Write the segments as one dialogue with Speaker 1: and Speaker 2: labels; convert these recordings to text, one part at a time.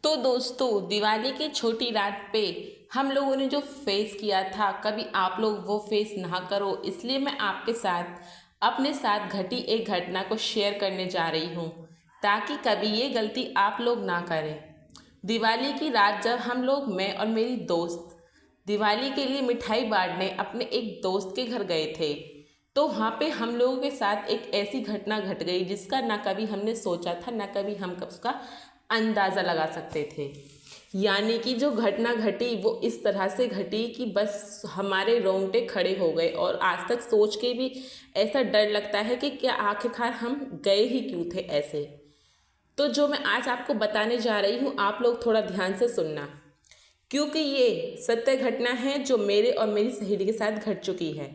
Speaker 1: तो दोस्तों, दिवाली की छोटी रात पे हम लोगों ने जो फेस किया था, कभी आप लोग वो फेस ना करो, इसलिए मैं आपके साथ अपने साथ घटी एक घटना को शेयर करने जा रही हूँ, ताकि कभी ये गलती आप लोग ना करें। दिवाली की रात जब हम लोग, मैं और मेरी दोस्त, दिवाली के लिए मिठाई बांटने अपने एक दोस्त के घर गए थे, तो वहाँ पे हम लोगों के साथ एक ऐसी घटना घट गई जिसका ना कभी हमने सोचा था, ना कभी हम उसका अंदाज़ा लगा सकते थे। यानी कि जो घटना घटी वो इस तरह से घटी कि बस हमारे रोंगटे खड़े हो गए, और आज तक सोच के भी ऐसा डर लगता है कि क्या आखिरकार हम गए ही क्यों थे ऐसे। तो जो मैं आज आपको बताने जा रही हूँ, आप लोग थोड़ा ध्यान से सुनना, क्योंकि ये सत्य घटना है जो मेरे और मेरी सहेली के साथ घट चुकी है।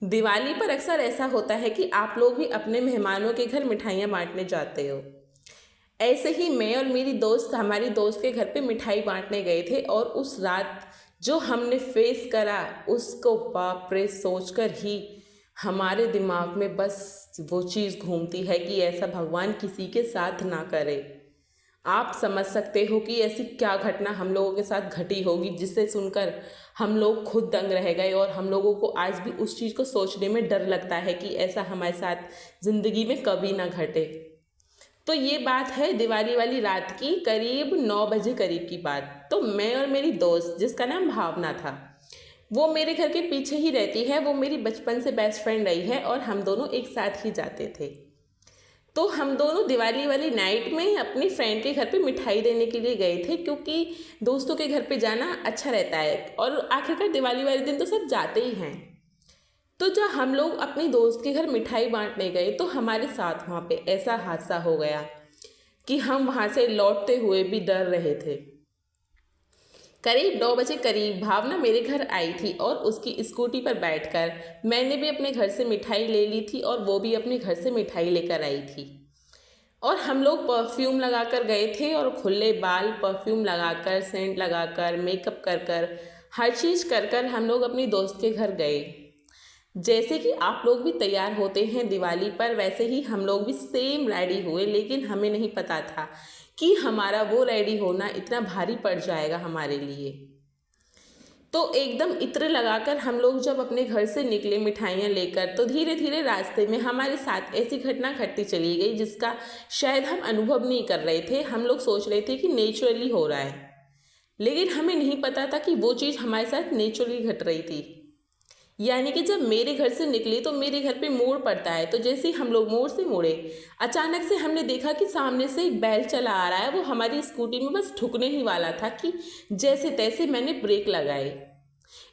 Speaker 1: दिवाली पर अक्सर ऐसा होता है कि आप लोग भी अपने मेहमानों के घर मिठाइयाँ बांटने जाते हो। ऐसे ही मैं और मेरी दोस्त हमारी दोस्त के घर पे मिठाई बांटने गए थे, और उस रात जो हमने फेस करा उसको बाप रे सोच कर ही हमारे दिमाग में बस वो चीज़ घूमती है कि ऐसा भगवान किसी के साथ ना करे। आप समझ सकते हो कि ऐसी क्या घटना हम लोगों के साथ घटी होगी, जिसे सुनकर हम लोग खुद दंग रह गए, और हम लोगों को आज भी उस चीज़ को सोचने में डर लगता है कि ऐसा हमारे साथ ज़िंदगी में कभी ना घटे। तो ये बात है दिवाली वाली रात की करीब 9 बजे करीब की बात। तो मैं और मेरी दोस्त, जिसका नाम भावना था, वो मेरे घर के पीछे ही रहती है। वो मेरी बचपन से बेस्ट फ्रेंड रही है, और हम दोनों एक साथ ही जाते थे। तो हम दोनों दिवाली वाली नाइट में अपनी फ्रेंड के घर पे मिठाई देने के लिए गए थे, क्योंकि दोस्तों के घर पे जाना अच्छा रहता है, और आखिरकार दिवाली वाले दिन तो सब जाते ही हैं। तो जब हम लोग अपनी दोस्त के घर मिठाई बांटने गए, तो हमारे साथ वहाँ पे ऐसा हादसा हो गया कि हम वहाँ से लौटते हुए भी डर रहे थे। करीब 9 बजे करीब भावना मेरे घर आई थी, और उसकी स्कूटी पर बैठकर मैंने भी अपने घर से मिठाई ले ली थी, और वो भी अपने घर से मिठाई लेकर आई थी। और हम लोग परफ्यूम लगाकर गए थे, और खुले बाल परफ्यूम लगाकर, सेंट लगाकर, मेकअप कर कर, हर चीज़ कर कर हम लोग अपनी दोस्त के घर गए। जैसे कि आप लोग भी तैयार होते हैं दिवाली पर, वैसे ही हम लोग भी सेम रेडी हुए, लेकिन हमें नहीं पता था कि हमारा वो रेडी होना इतना भारी पड़ जाएगा हमारे लिए। तो एकदम इत्र लगाकर हम लोग जब अपने घर से निकले मिठाइयाँ लेकर, तो धीरे धीरे रास्ते में हमारे साथ ऐसी घटना घटती चली गई जिसका शायद हम अनुभव नहीं कर रहे थे। हम लोग सोच रहे थे कि नेचुरली हो रहा है, लेकिन हमें नहीं पता था कि वो चीज़ हमारे साथ नेचुरली घट रही थी। यानी कि जब मेरे घर से निकले तो मेरे घर पे मोड़ पड़ता है, तो जैसे ही हम लोग मोड़ से मुड़े, अचानक से हमने देखा कि सामने से एक बैल चला आ रहा है। वो हमारी स्कूटी में बस ठुकने ही वाला था कि जैसे तैसे मैंने ब्रेक लगाए।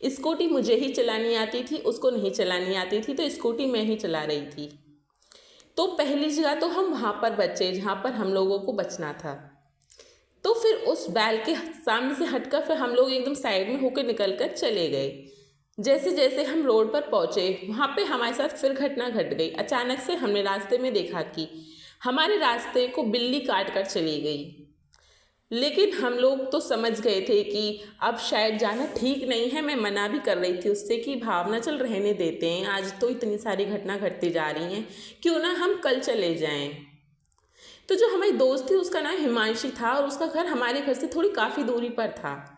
Speaker 1: स्कूटी मुझे ही चलानी आती थी, उसको नहीं चलानी आती थी, तो स्कूटी मैं ही चला रही थी। तो पहली जगह तो हम वहाँ पर बचे जहाँ पर हम लोगों को बचना था। तो फिर उस बैल के सामने से हटकर फिर हम लोग एकदम साइड में होकर निकल कर चले गए। जैसे जैसे हम रोड पर पहुँचे, वहाँ पे हमारे साथ फिर घटना घट गई। अचानक से हमने रास्ते में देखा कि हमारे रास्ते को बिल्ली काट कर चली गई। लेकिन हम लोग तो समझ गए थे कि अब शायद जाना ठीक नहीं है। मैं मना भी कर रही थी उससे कि भावना चल रहने देते हैं, आज तो इतनी सारी घटना घटती जा रही हैं, क्यों ना हम कल चले जाएं। तो जो हमारी दोस्त थी उसका नाम हिमांशी था, और उसका घर हमारे घर से थोड़ी काफ़ी दूरी पर था।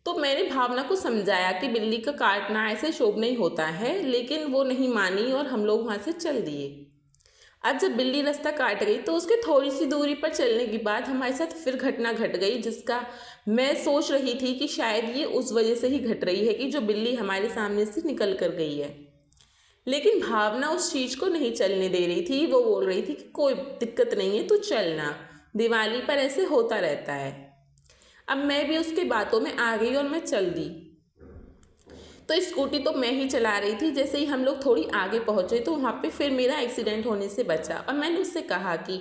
Speaker 1: तो मैंने भावना को समझाया कि बिल्ली का काटना ऐसे शुभ नहीं होता है, लेकिन वो नहीं मानी, और हम लोग वहाँ से चल दिए। अब जब बिल्ली रास्ता काट गई, तो उसके थोड़ी सी दूरी पर चलने के बाद हमारे साथ फिर घटना घट गई, जिसका मैं सोच रही थी कि शायद ये उस वजह से ही घट रही है कि जो बिल्ली हमारे सामने से निकल कर गई है। लेकिन भावना उस चीज़ को नहीं चलने दे रही थी। वो बोल रही थी कि कोई दिक्कत नहीं है, तू चलना, दिवाली पर ऐसे होता रहता है। अब मैं भी उसके बातों में आ गई और मैं चल दी। तो स्कूटी तो मैं ही चला रही थी। जैसे ही हम लोग थोड़ी आगे पहुँचे, तो वहाँ पे फिर मेरा एक्सीडेंट होने से बचा, और मैंने उससे कहा कि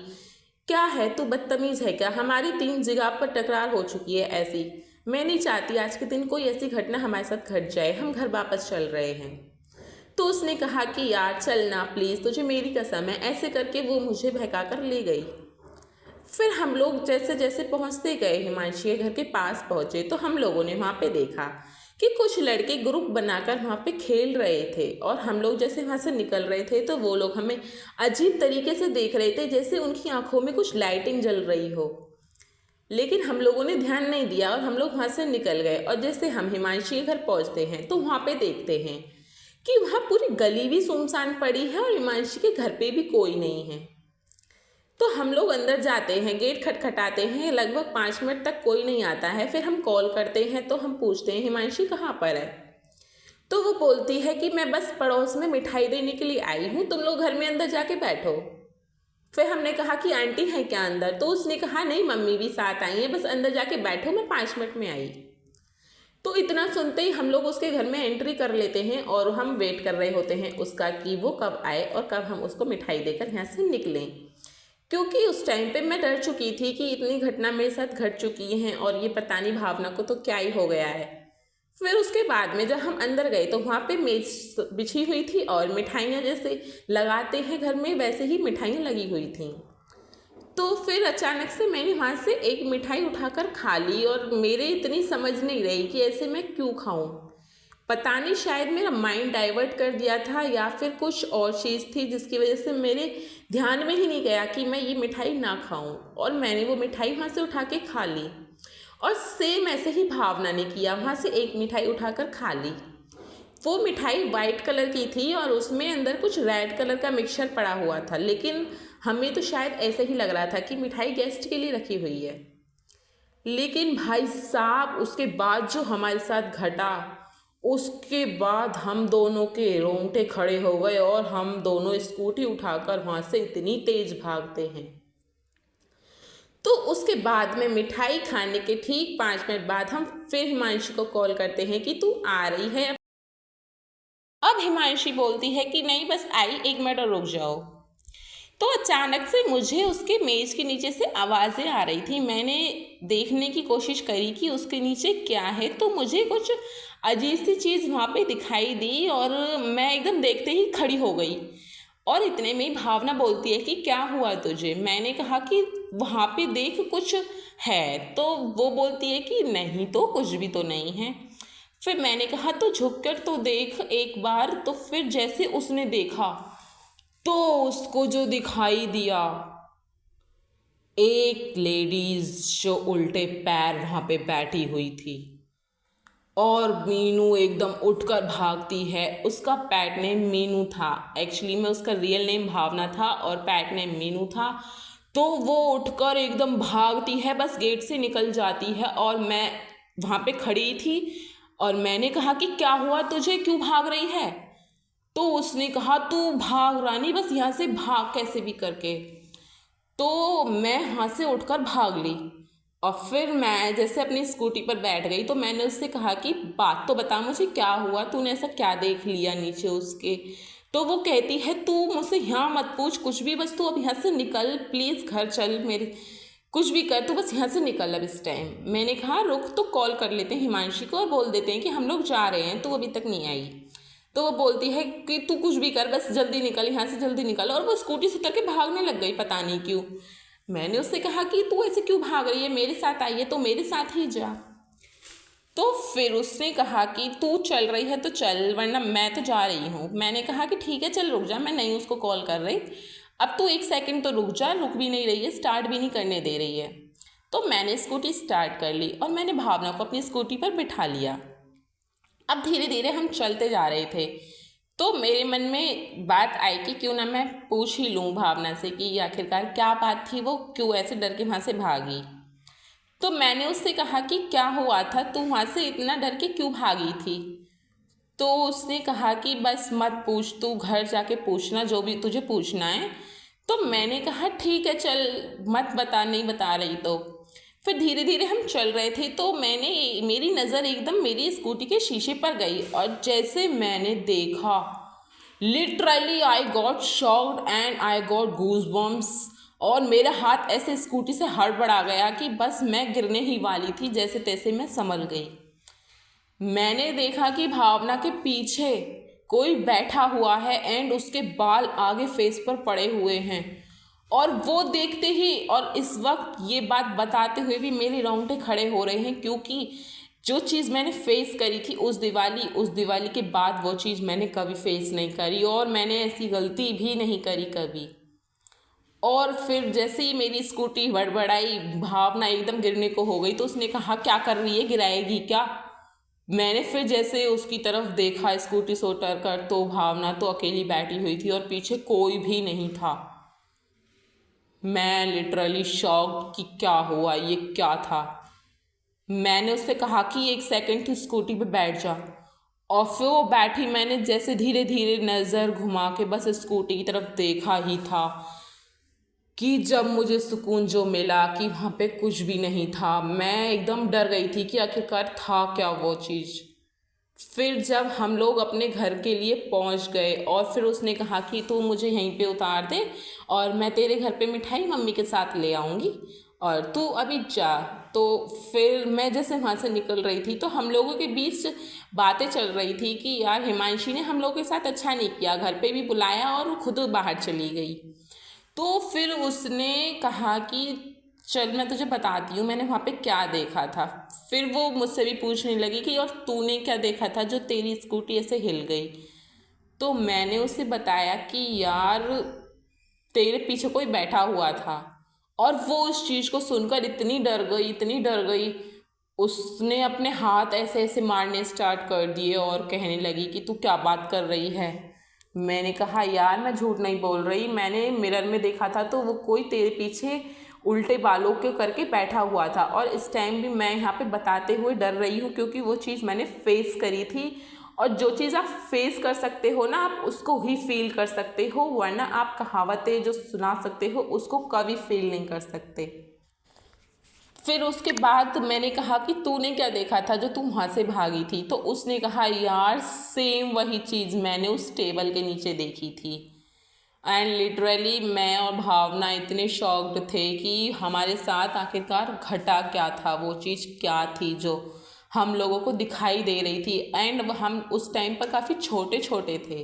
Speaker 1: क्या है, तू बदतमीज़ है क्या, हमारी 3 जगह पर टकरार हो चुकी है ऐसी। मैं नहीं चाहती आज के दिन कोई ऐसी घटना हमारे साथ घट जाए, हम घर वापस चल रहे हैं। तो उसने कहा कि यार चलना प्लीज़, तुझे मेरी कसम है। ऐसे करके वो मुझे बहका कर ले गई। फिर हम लोग जैसे जैसे पहुंचते गए, हिमांशी के घर के पास पहुंचे, तो हम लोगों ने वहाँ पे देखा कि कुछ लड़के ग्रुप बनाकर वहाँ पे खेल रहे थे, और हम लोग जैसे वहाँ से निकल रहे थे तो वो लोग हमें अजीब तरीके से देख रहे थे, जैसे उनकी आंखों में कुछ लाइटिंग जल रही हो। लेकिन हम लोगों ने ध्यान नहीं दिया और हम लोग वहाँ से निकल गए। और जैसे हम हिमांशी के घर पहुँचते हैं तो वहाँ पे देखते हैं कि वहाँ पूरी गली भी सुनसान पड़ी है और हिमांशी के घर पे भी कोई नहीं है। तो हम लोग अंदर जाते हैं, गेट खटखटाते हैं, लगभग 5 मिनट तक कोई नहीं आता है। फिर हम कॉल करते हैं तो हम पूछते हैं हिमांशी कहाँ पर है। तो वो बोलती है कि मैं बस पड़ोस में मिठाई देने के लिए आई हूँ, तुम लोग घर में अंदर जाके बैठो। फिर हमने कहा कि आंटी है क्या अंदर, तो उसने कहा नहीं मम्मी भी साथ आई है, बस अंदर जाके बैठो, मैं 5 मिनट में आई। तो इतना सुनते ही हम लोग उसके घर में एंट्री कर लेते हैं और हम वेट कर रहे होते हैं उसका कि वो कब आए और कब हम उसको मिठाई देकर यहाँ से निकलें। क्योंकि उस टाइम पे मैं डर चुकी थी कि इतनी घटना मेरे साथ घट चुकी हैं और ये पता नहीं भावना को तो क्या ही हो गया है। फिर उसके बाद में जब हम अंदर गए तो वहाँ पे मेज बिछी हुई थी और मिठाइयाँ जैसे लगाते हैं घर में वैसे ही मिठाइयाँ लगी हुई थी। तो फिर अचानक से मैंने वहाँ से एक मिठाई उठाकर खा ली और मेरे इतनी समझ नहीं रही कि ऐसे मैं क्यों खाऊं। पता नहीं शायद मेरा माइंड डाइवर्ट कर दिया था या फिर कुछ और चीज़ थी जिसकी वजह से मेरे ध्यान में ही नहीं गया कि मैं ये मिठाई ना खाऊं और मैंने वो मिठाई वहाँ से उठा के खा ली। और सेम ऐसे ही भावना ने किया, वहाँ से एक मिठाई उठाकर खा ली। वो मिठाई वाइट कलर की थी और उसमें अंदर कुछ रेड कलर का मिक्सचर पड़ा हुआ था, लेकिन हमें तो शायद ऐसे ही लग रहा था कि मिठाई गेस्ट के लिए रखी हुई है। लेकिन भाई साहब उसके बाद जो हमारे साथ घटा, उसके बाद हम दोनों के रोंगटे खड़े हो गए और हम दोनों स्कूटी उठाकर वहाँ से इतनी तेज भागते हैं। तो उसके बाद में मिठाई खाने के ठीक 5 मिनट बाद हम फिर हिमांशी को कॉल करते हैं कि तू आ रही है। अब हिमांशी बोलती है कि नहीं बस आई, 1 मिनट और रुक जाओ। तो अचानक से मुझे उसके मेज़ के नीचे से आवाज़ें आ रही थी। मैंने देखने की कोशिश करी कि उसके नीचे क्या है, तो मुझे कुछ अजीब सी चीज़ वहाँ पे दिखाई दी और मैं एकदम देखते ही खड़ी हो गई। और इतने में भावना बोलती है कि क्या हुआ तुझे। मैंने कहा कि वहाँ पे देख कुछ है, तो वो बोलती है कि नहीं तो कुछ भी तो नहीं है। फिर मैंने कहा तो झुक कर तो देख एक बार। तो फिर जैसे उसने देखा तो उसको जो दिखाई दिया, एक लेडीज जो उल्टे पैर वहाँ पे बैठी हुई थी और मीनू एकदम उठकर भागती है। उसका पैट नेम मीनू था, एक्चुअली में उसका रियल नेम भावना था और पैट नेम मीनू था। तो वो उठकर एकदम भागती है, बस गेट से निकल जाती है और मैं वहाँ पे खड़ी थी और मैंने कहा कि क्या हुआ तुझे, क्यों भाग रही है। तो उसने कहा तू भाग रानी, बस यहाँ से भाग कैसे भी करके। तो मैं वहाँ से उठकर भाग ली और फिर मैं जैसे अपनी स्कूटी पर बैठ गई तो मैंने उससे कहा कि बात तो बता मुझे, क्या हुआ, तूने ऐसा क्या देख लिया नीचे उसके। तो वो कहती है तू मुझसे यहाँ मत पूछ कुछ भी, बस तू अब यहाँ से निकल प्लीज़, घर चल, मेरे कुछ भी कर, तू बस यहाँ से निकल अब इस टाइम। मैंने कहा रुक, तो कॉल कर लेते हैं हिमांशी को और बोल देते हैं कि हम लोग जा रहे हैं, तो अभी तक नहीं आई। तो वो बोलती है कि तू कुछ भी कर, बस जल्दी निकल यहाँ से, जल्दी निकल। और वो स्कूटी से उतर के भागने लग गई, पता नहीं क्यों। मैंने उससे कहा कि तू ऐसे क्यों भाग रही है, मेरे साथ आई है तो मेरे साथ ही जा। तो फिर उसने कहा कि तू चल रही है तो चल, वरना मैं तो जा रही हूँ। मैंने कहा कि ठीक है चल रुक जा, मैं नहीं उसको कॉल कर रही, अब तू 1 सेकंड तो रुक जा। रुक भी नहीं रही है, स्टार्ट भी नहीं करने दे रही है। तो मैंने स्कूटी स्टार्ट कर ली और मैंने भावना को अपनी स्कूटी पर बिठा लिया। अब धीरे धीरे हम चलते जा रहे थे तो मेरे मन में बात आई कि क्यों ना मैं पूछ ही लूँ भावना से कि आखिरकार क्या बात थी, वो क्यों ऐसे डर के वहाँ से भागी। तो मैंने उससे कहा कि क्या हुआ था, तू वहाँ से इतना डर के क्यों भागी थी। तो उसने कहा कि बस मत पूछ, तू घर जाके पूछना जो भी तुझे पूछना है। तो मैंने कहा ठीक है चल, मत बता, नहीं बता रही तो। फिर धीरे धीरे हम चल रहे थे तो मेरी नज़र एकदम मेरी स्कूटी के शीशे पर गई और जैसे मैंने देखा, literally I got shocked and I got goose bumps. और मेरा हाथ ऐसे स्कूटी से हड़बड़ा गया कि बस मैं गिरने ही वाली थी, जैसे तैसे मैं संभल गई। मैंने देखा कि भावना के पीछे कोई बैठा हुआ है एंड उसके बाल आगे फेस पर पड़े हुए हैं। और वो देखते ही और इस वक्त ये बात बताते हुए भी मेरे रोंगटे खड़े हो रहे हैं, क्योंकि जो चीज़ मैंने फेस करी थी उस दिवाली के बाद वो चीज़ मैंने कभी फेस नहीं करी और मैंने ऐसी गलती भी नहीं करी कभी। और फिर जैसे ही मेरी स्कूटी बड़बड़ाई, भावना एकदम गिरने को हो गई, तो उसने कहा क्या कर रही है, गिराएगी क्या। मैंने फिर जैसे उसकी तरफ देखा स्कूटी से उतर कर, तो भावना तो अकेली बैठी हुई थी और पीछे कोई भी नहीं था। मैं लिटरली शॉक्ड कि क्या हुआ, ये क्या था। मैंने उससे कहा कि एक सेकंड की स्कूटी पे बैठ जा, और फिर वो बैठी। मैंने जैसे धीरे धीरे नज़र घुमा के बस स्कूटी की तरफ देखा ही था कि जब मुझे सुकून जो मिला कि वहाँ पे कुछ भी नहीं था। मैं एकदम डर गई थी कि आखिरकार था क्या वो चीज़। फिर जब हम लोग अपने घर के लिए पहुंच गए और फिर उसने कहा कि तू मुझे यहीं पे उतार दे और मैं तेरे घर पे मिठाई मम्मी के साथ ले आऊँगी और तू अभी जा। तो फिर मैं जैसे वहाँ से निकल रही थी तो हम लोगों के बीच बातें चल रही थी कि यार हिमांशी ने हम लोगों के साथ अच्छा नहीं किया, घर पे भी बुलाया और खुद बाहर चली गई। तो फिर उसने कहा कि चल मैं तुझे बताती हूँ मैंने वहाँ पे क्या देखा था। फिर वो मुझसे भी पूछने लगी कि और तूने क्या देखा था जो तेरी स्कूटी ऐसे हिल गई। तो मैंने उसे बताया कि यार तेरे पीछे कोई बैठा हुआ था। और वो उस चीज़ को सुनकर इतनी डर गई, इतनी डर गई, उसने अपने हाथ ऐसे ऐसे मारने स्टार्ट कर दिए और कहने लगी कि तू क्या बात कर रही है। मैंने कहा यार मैं झूठ नहीं बोल रही, मैंने मिरर में देखा था तो वो कोई तेरे पीछे उल्टे बालों के करके बैठा हुआ था और इस टाइम भी मैं यहाँ पे बताते हुए डर रही हूँ क्योंकि वो चीज़ मैंने फेस करी थी। और जो चीज़ आप फेस कर सकते हो ना, आप उसको ही फील कर सकते हो, वरना आप कहावतें जो सुना सकते हो उसको कभी फील नहीं कर सकते। फिर उसके बाद मैंने कहा कि तूने क्या देखा था जो तू वहाँ से भागी थी। तो उसने कहा यार सेम वही चीज़ मैंने उस टेबल के नीचे देखी थी। एंड लिटरली मैं और भावना इतने शॉक्ड थे कि हमारे साथ आखिरकार घटा क्या था, वो चीज़ क्या थी जो हम लोगों को दिखाई दे रही थी। एंड हम उस टाइम पर काफ़ी छोटे छोटे थे,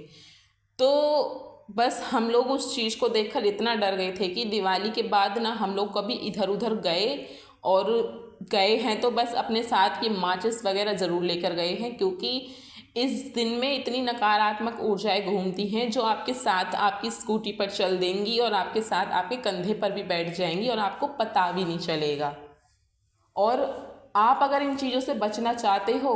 Speaker 1: तो बस हम लोग उस चीज़ को देखकर इतना डर गए थे कि दिवाली के बाद ना हम लोग कभी इधर उधर गए, और गए हैं तो बस अपने साथ ये माचिस वगैरह ज़रूर लेकर गए हैं, क्योंकि इस दिन में इतनी नकारात्मक ऊर्जाएं घूमती हैं जो आपके साथ आपकी स्कूटी पर चल देंगी और आपके साथ आपके कंधे पर भी बैठ जाएंगी और आपको पता भी नहीं चलेगा। और आप अगर इन चीज़ों से बचना चाहते हो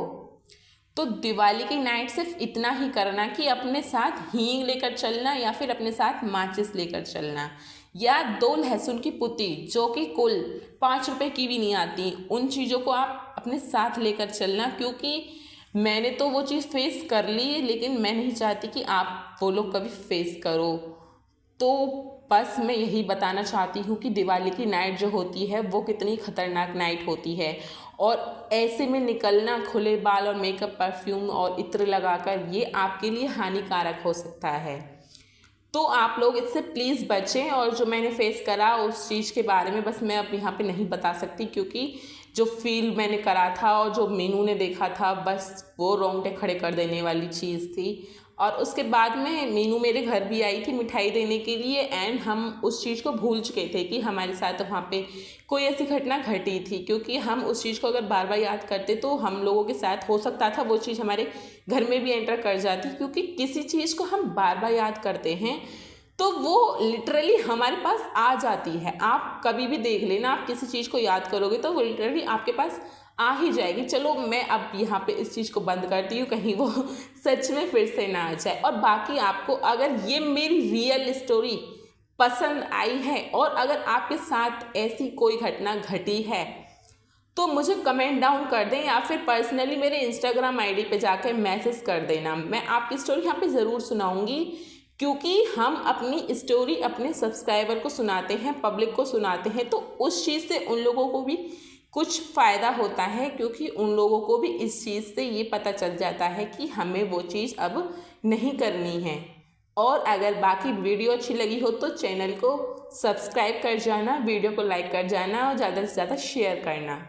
Speaker 1: तो दिवाली की नाइट सिर्फ इतना ही करना कि अपने साथ हींग लेकर चलना या फिर अपने साथ माचिस लेकर चलना, या 2 लहसुन की पुती जो कि कुल 5 रुपए की भी नहीं आती, उन चीज़ों को आप अपने साथ लेकर चलना। क्योंकि मैंने तो वो चीज़ फेस कर ली, लेकिन मैं नहीं चाहती कि आप वो लोग कभी फेस करो। तो बस मैं यही बताना चाहती हूँ कि दिवाली की नाइट जो होती है वो कितनी ख़तरनाक नाइट होती है, और ऐसे में निकलना खुले बाल और मेकअप, परफ्यूम और इत्र लगाकर ये आपके लिए हानिकारक हो सकता है। तो आप लोग इससे प्लीज़ बचें। और जो मैंने फेस करा उस चीज़ के बारे में बस मैं अब यहाँ पे नहीं बता सकती, क्योंकि जो फील मैंने करा था और जो मीनू ने देखा था बस वो रोंगटे खड़े कर देने वाली चीज़ थी। और उसके बाद में मीनू मेरे घर भी आई थी मिठाई देने के लिए, एंड हम उस चीज़ को भूल चुके थे कि हमारे साथ वहाँ पे कोई ऐसी घटना घटी थी। क्योंकि हम उस चीज़ को अगर बार बार याद करते तो हम लोगों के साथ हो सकता था वो चीज़ हमारे घर में भी एंटर कर जाती। क्योंकि किसी चीज़ को हम बार बार याद करते हैं तो वो लिटरली हमारे पास आ जाती है। आप कभी भी देख लेना, आप किसी चीज़ को याद करोगे तो वो लिटरली आपके पास आ ही जाएगी। चलो मैं अब यहाँ पे इस चीज़ को बंद करती हूँ, कहीं वो सच में फिर से ना आ जाए। और बाकी आपको अगर ये मेरी रियल स्टोरी पसंद आई है और अगर आपके साथ ऐसी कोई घटना घटी है तो मुझे कमेंट डाउन कर दें या फिर पर्सनली मेरे इंस्टाग्राम आईडी पे जाकर मैसेज कर देना। मैं आपकी स्टोरी यहाँ पे ज़रूर सुनाऊंगी, क्योंकि हम अपनी स्टोरी अपने सब्सक्राइबर को सुनाते हैं, पब्लिक को सुनाते हैं, तो उस चीज़ से उन लोगों को भी कुछ फ़ायदा होता है। क्योंकि उन लोगों को भी इस चीज़ से ये पता चल जाता है कि हमें वो चीज़ अब नहीं करनी है। और अगर बाकी वीडियो अच्छी लगी हो तो चैनल को सब्सक्राइब कर जाना, वीडियो को लाइक कर जाना और ज़्यादा से ज़्यादा शेयर करना।